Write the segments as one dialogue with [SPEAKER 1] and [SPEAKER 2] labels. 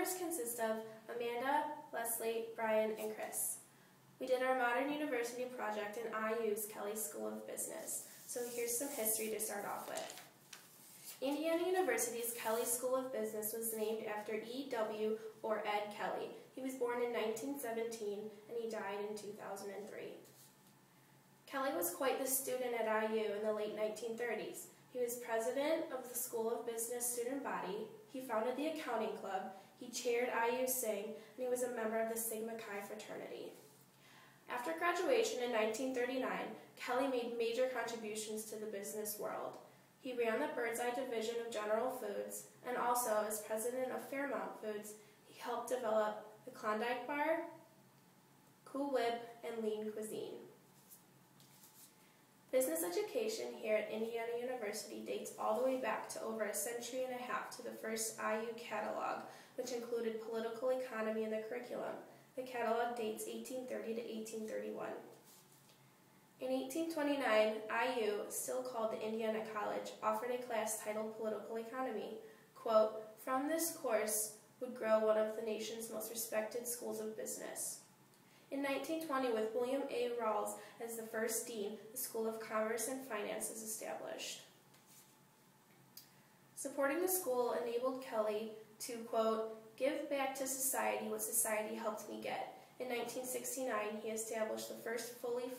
[SPEAKER 1] members consist of Amanda, Leslie, Brian, and Chris. We did our Modern University project in IU's Kelley School of Business, so here's some history to start off with. Indiana University's Kelley School of Business was named after E.W. or Ed Kelley. He was born in 1917 and he died in 2003. Kelley was quite the student at IU in the late 1930s. He was president of the School of Business student body, he founded the accounting club, he chaired IU Sing, and he was a member of the Sigma Chi fraternity. After graduation in 1939, Kelley made major contributions to the business world. He ran the Birdseye division of General Foods, and also, as president of Fairmount Foods, he helped develop the Klondike Bar, Cool Whip, and Lean Cuisine. Business education here at Indiana University dates all the way back to over a century and a half to the first IU catalog, which included political economy in the curriculum. The catalog dates 1830 to 1831. In 1829, IU, still called the Indiana College, offered a class titled Political Economy. Quote, "From this course would grow one of the nation's most respected schools of business." In 1920, with William A. Rawls as the first dean, the School of Commerce and Finance was established. Supporting the school enabled Kelley to, quote, "give back to society what society helped me get." In 1969, he established the first fully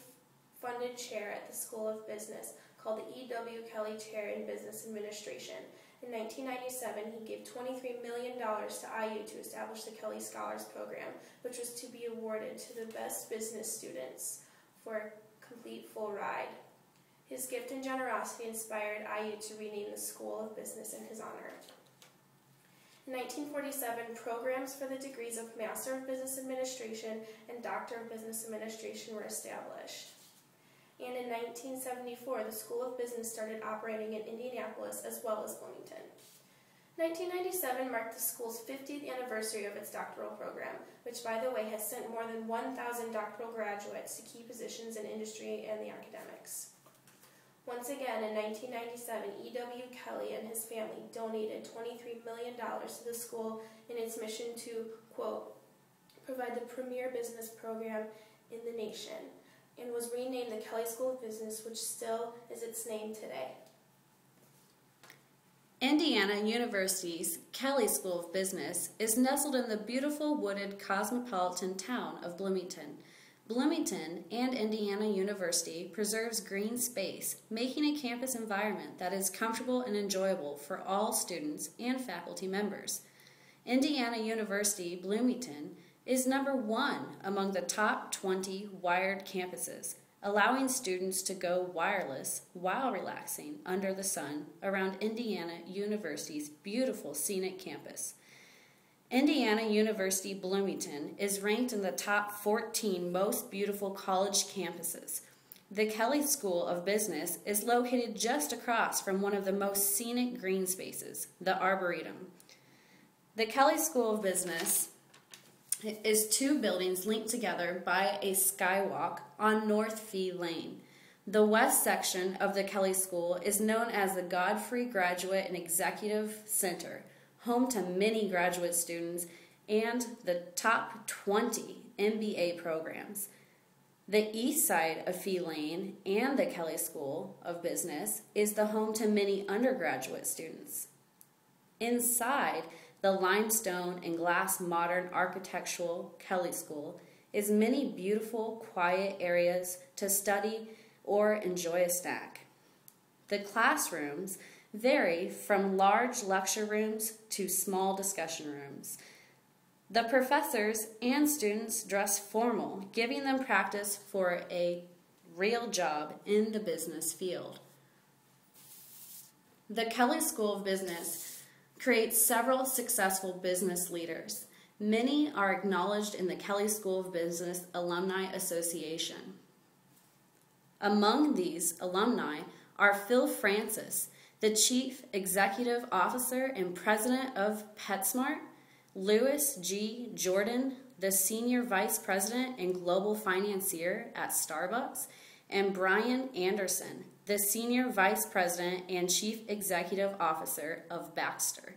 [SPEAKER 1] funded chair at the School of Business, called the E.W. Kelley Chair in Business Administration. In 1997, he gave $23 million to IU to establish the Kelley Scholars Program, which was to be awarded to the best business students for a complete full ride. His gift and generosity inspired IU to rename the School of Business in his honor. In 1947, programs for the degrees of Master of Business Administration and Doctor of Business Administration were established. And in 1974, the School of Business started operating in Indianapolis as well as Bloomington. 1997 marked the school's 50th anniversary of its doctoral program, which, by the way, has sent more than 1,000 doctoral graduates to key positions in industry and the academics. Once again, in 1997, E.W. Kelley and his family donated $23 million to the school in its mission to, quote, "provide the premier business program in the nation," and was renamed the Kelley School of Business, which still is its name today.
[SPEAKER 2] Indiana University's Kelley School of Business is nestled in the beautiful wooded cosmopolitan town of Bloomington. Bloomington and Indiana University preserves green space, making a campus environment that is comfortable and enjoyable for all students and faculty members. Indiana University Bloomington is number 1 among the top 20 wired campuses, allowing students to go wireless while relaxing under the sun around Indiana University's beautiful scenic campus. Indiana University Bloomington is ranked in the top 14 most beautiful college campuses. The Kelley School of Business is located just across from one of the most scenic green spaces, the Arboretum. The Kelley School of Business is 2 buildings linked together by a skywalk on North Fee Lane. The west section of the Kelley School is known as the Godfrey Graduate and Executive Center, home to many graduate students and the top 20 MBA programs. The east side of Fee Lane and the Kelley School of Business is the home to many undergraduate students. Inside the limestone and glass modern architectural Kelley School is many beautiful, quiet areas to study or enjoy a snack. The classrooms vary from large lecture rooms to small discussion rooms. The professors and students dress formal, giving them practice for a real job in the business field. The Kelley School of Business creates several successful business leaders. Many are acknowledged in the Kelley School of Business Alumni Association. Among these alumni are Phil Francis, the Chief Executive Officer and President of PetSmart, Louis G. Jordan, the Senior Vice President and Global Financier at Starbucks, and Brian Anderson, the Senior Vice President and Chief Executive Officer of Baxter.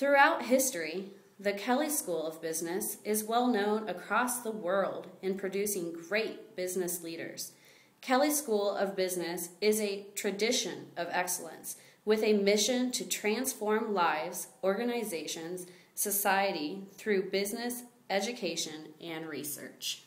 [SPEAKER 2] Throughout history, the Kelley School of Business is well known across the world in producing great business leaders. Kelley School of Business is a tradition of excellence with a mission to transform lives, organizations, society through business, education, and research.